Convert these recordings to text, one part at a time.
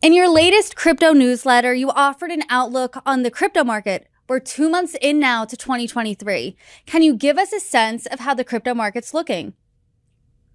In your latest crypto newsletter, you offered an outlook on the crypto market. We're 2 months in now to 2023. Can you give us a sense of how the crypto market's looking?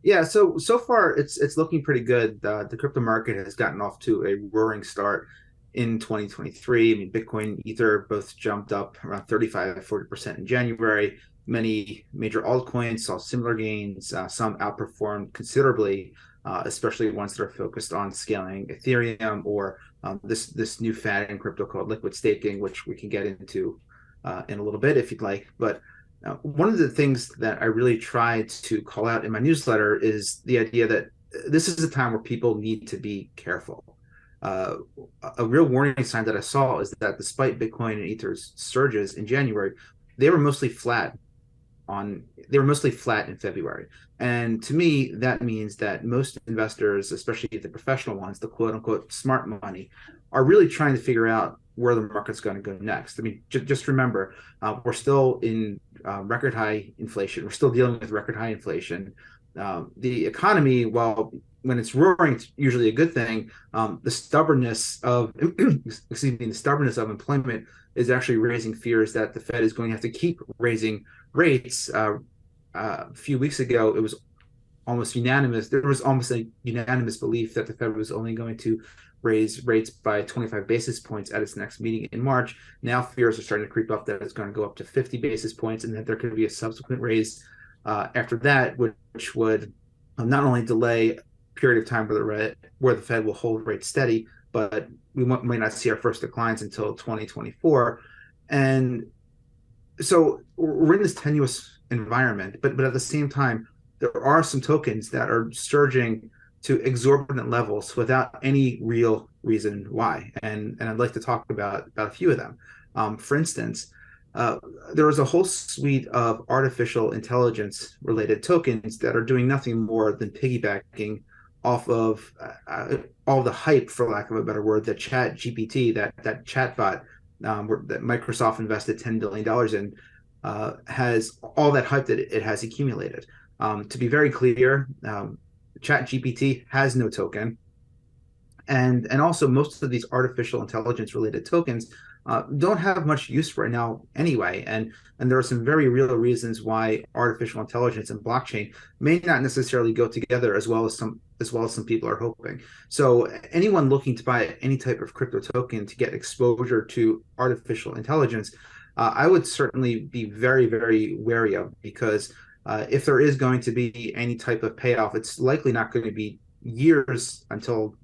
Yeah, so far it's looking pretty good. The crypto market has gotten off to a roaring start in 2023. I mean, Bitcoin, Ether both jumped up around 35-40% in January. Many major altcoins saw similar gains. Some outperformed considerably, especially ones that are focused on scaling Ethereum or this new fad in crypto called liquid staking, which we can get into in a little bit if you'd like. But one of the things that I really try to call out in my newsletter is the idea that this is a time where people need to be careful. Uh, a real warning sign that I saw is that despite Bitcoin and Ether's surges in January, they were mostly flat they were mostly flat in February. And to me, that means that most investors, especially the professional ones, the quote unquote smart money, are really trying to figure out where the market's going to go next. I mean, just remember, we're still in record high inflation. We're still dealing with record high inflation. The economy, while when it's roaring, it's usually a good thing. The stubbornness of, excuse me, the stubbornness of employment is actually raising fears that the Fed is going to have to keep raising rates. A few weeks ago, it was almost unanimous. There was almost a unanimous belief that the Fed was only going to raise rates by 25 basis points at its next meeting in March. Now fears are starting to creep up that it's going to go up to 50 basis points and that there could be a subsequent raise after that, which would not only delay a period of time where the Fed will hold rates steady, but we might not see our first declines until 2024. And so we're in this tenuous environment, but at the same time, there are some tokens that are surging to exorbitant levels without any real reason why. And I'd like to talk about a few of them. For instance, uh, there is a whole suite of artificial intelligence related tokens that are doing nothing more than piggybacking off of all the hype, for lack of a better word, that Chat GPT, that chatbot that Microsoft invested $10 billion in, has all that hype that it has accumulated. To be very clear, Chat GPT has no token, and also most of these artificial intelligence related tokens don't have much use right now anyway. And there are some very real reasons why artificial intelligence and blockchain may not necessarily go together as well as some people are hoping. So anyone looking to buy any type of crypto token to get exposure to artificial intelligence, I would certainly be very, very wary of, because if there is going to be any type of payoff, it's not likely not going to be years until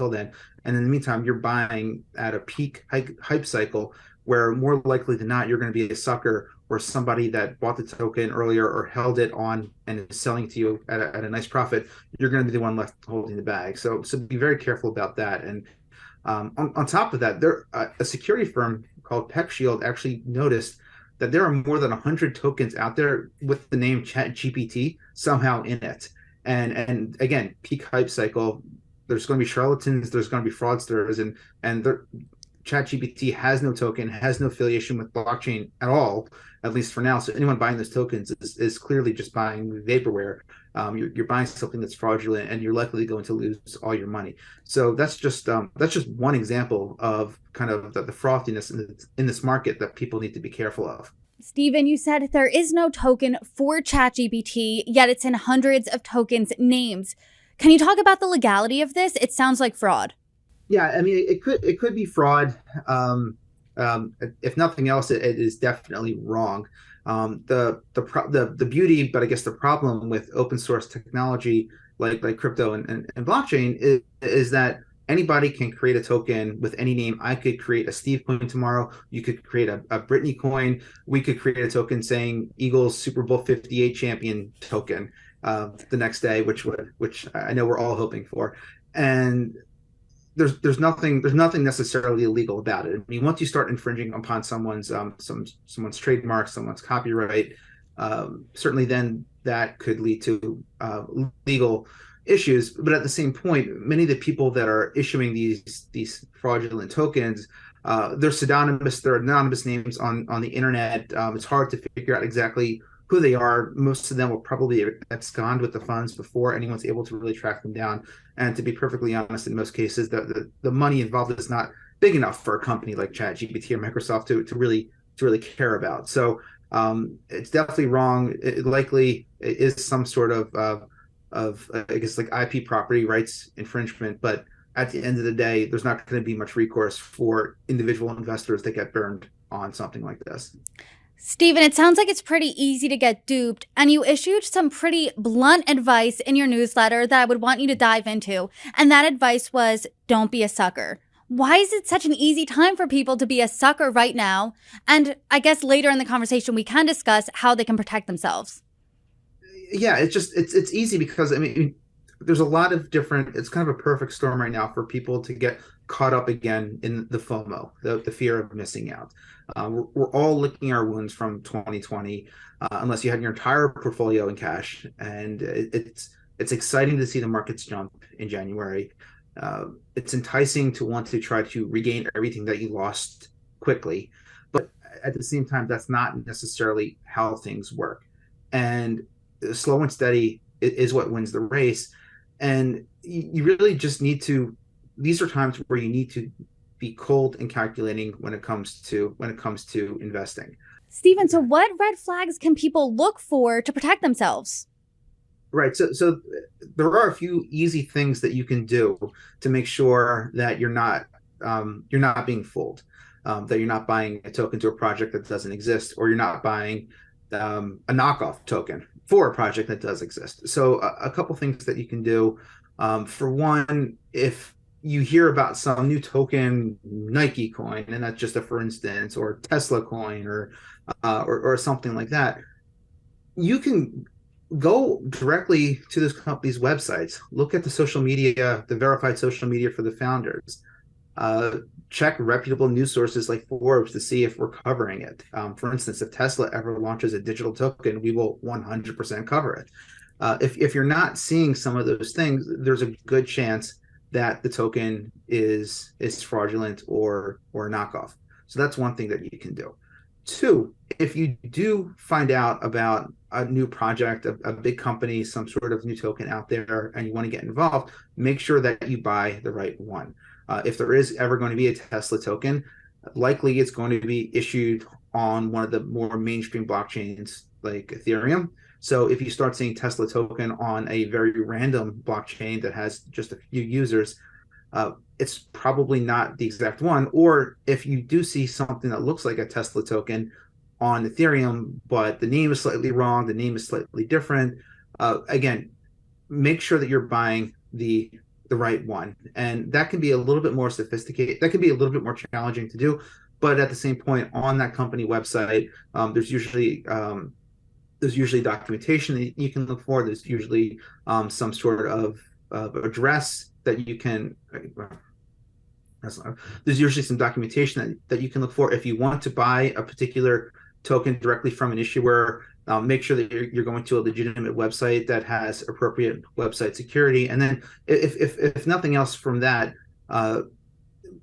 then. And in the meantime, you're buying at a peak hype cycle where more likely than not, you're going to be a sucker or somebody that bought the token earlier or held it on and is selling to you at a nice profit. You're going to be the one left holding the bag. So be very careful about that. And on top of that, a security firm called Peck Shield actually noticed that there are more than 100 tokens out there with the name ChatGPT somehow in it. And again, peak hype cycle. There's going to be charlatans. There's going to be fraudsters, and ChatGPT has no token, has no affiliation with blockchain at all, at least for now. So anyone buying those tokens is clearly just buying vaporware. You're buying something that's fraudulent, and you're likely going to lose all your money. So that's just one example of kind of the frothiness in this market that people need to be careful of. Steven, you said there is no token for ChatGPT, yet it's in hundreds of tokens names. Can you talk about the legality of this? It sounds like fraud. Yeah, I mean, it could be fraud. If nothing else, it is definitely wrong. The beauty, but I guess the problem with open source technology like crypto and blockchain is that anybody can create a token with any name. I could create a Steve coin tomorrow. You could create a Brittany coin. We could create a token saying Eagles Super Bowl 58 champion token the next day, which I know we're all hoping for. And there's nothing necessarily illegal about it. I mean, once you start infringing upon someone's trademark, someone's copyright, certainly then that could lead to legal issues. But at the same point, many of the people that are issuing these fraudulent tokens, they're pseudonymous, they're anonymous names on the internet. It's hard to figure out exactly who they are. Most of them will probably abscond with the funds before anyone's able to really track them down. And to be perfectly honest, in most cases, the money involved is not big enough for a company like ChatGPT or Microsoft to really care about. So it's definitely wrong. It likely is some sort of I guess like IP property rights infringement, but at the end of the day, there's not going to be much recourse for individual investors that get burned on something like this. Steven, it sounds like it's pretty easy to get duped, and you issued some pretty blunt advice in your newsletter that I would want you to dive into. And that advice was, don't be a sucker. Why is it such an easy time for people to be a sucker right now? And I guess later in the conversation, we can discuss how they can protect themselves. Yeah, it's easy because I mean there's a lot of different. It's kind of a perfect storm right now for people to get caught up again in the FOMO, the fear of missing out. We're all licking our wounds from 2020, unless you had your entire portfolio in cash, and it's exciting to see the markets jump in January. It's enticing to want to try to regain everything that you lost quickly, but at the same time, that's not necessarily how things work. And slow and steady is what wins the race. And you really just need to, these are times where you need to be cold and calculating when it comes to investing. Steven, so what red flags can people look for to protect themselves? Right. So there are a few easy things that you can do to make sure that you're not being fooled, that you're not buying a token to a project that doesn't exist, or you're not buying a knockoff token for a project that does exist. So a couple things that you can do. For one, if you hear about some new token, Nike coin, and that's just a for instance, or Tesla coin, or something like that, you can go directly to those companies' websites, look at the social media, the verified social media for the founders, check reputable news sources like Forbes to see if we're covering it. For instance, if Tesla ever launches a digital token, we will 100% cover it. If you're not seeing some of those things, there's a good chance that the token is fraudulent or a knockoff. So that's one thing that you can do. Two, if you do find out about a new project, a big company, some sort of new token out there, and you want to get involved, make sure that you buy the right one. If there is ever going to be a Tesla token, likely it's going to be issued on one of the more mainstream blockchains like Ethereum. So if you start seeing Tesla token on a very random blockchain that has just a few users, it's probably not the exact one. Or if you do see something that looks like a Tesla token on Ethereum, but the name is slightly wrong, the name is slightly different, again, make sure that you're buying the right one. And that can be a little bit more sophisticated. That can be a little bit more challenging to do. But at the same point, on that company website, there's usually documentation that you can look for. There's usually some sort of address that you can. There's usually some documentation that you can look for if you want to buy a particular token directly from an issuer. Make sure that you're going to a legitimate website that has appropriate website security, and then if nothing else from that,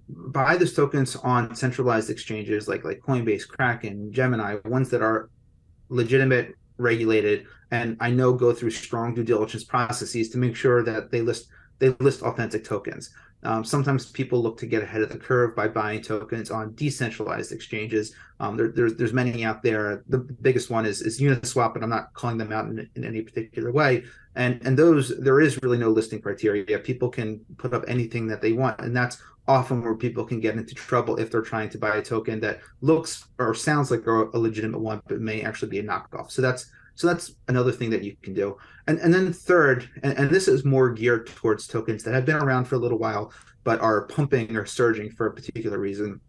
buy those tokens on centralized exchanges like Coinbase, Kraken, Gemini, ones that are legitimate, regulated, and I know go through strong due diligence processes to make sure that they list authentic tokens. Sometimes people look to get ahead of the curve by buying tokens on decentralized exchanges. There's many out there. The biggest one is Uniswap, but I'm not calling them out in any particular way. And those, there is really no listing criteria. People can put up anything that they want, and that's often where people can get into trouble if they're trying to buy a token that looks or sounds like a legitimate one, but may actually be a knockoff. So that's another thing that you can do. And then third, and this is more geared towards tokens that have been around for a little while, but are pumping or surging for a particular reason.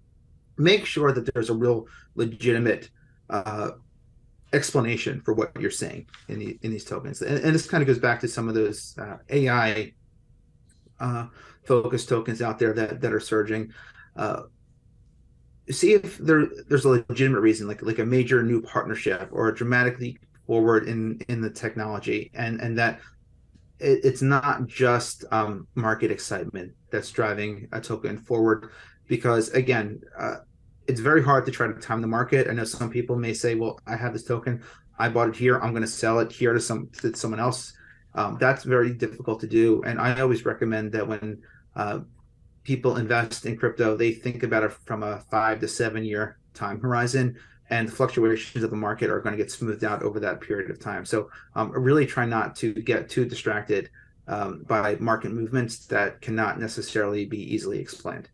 Make sure that there's a real legitimate explanation for what you're seeing in these tokens. And this kind of goes back to some of those AI focused tokens out there that are surging. See if there's a legitimate reason, like a major new partnership or a dramatically forward in the technology, and that it's not just market excitement that's driving a token forward. Because again, it's very hard to try to time the market. I know some people may say, well, I have this token, I bought it here, I'm going to sell it here to someone else. That's very difficult to do. And I always recommend that when people invest in crypto, they think about it from a 5 to 7 year time horizon, and the fluctuations of the market are going to get smoothed out over that period of time. So really try not to get too distracted by market movements that cannot necessarily be easily explained.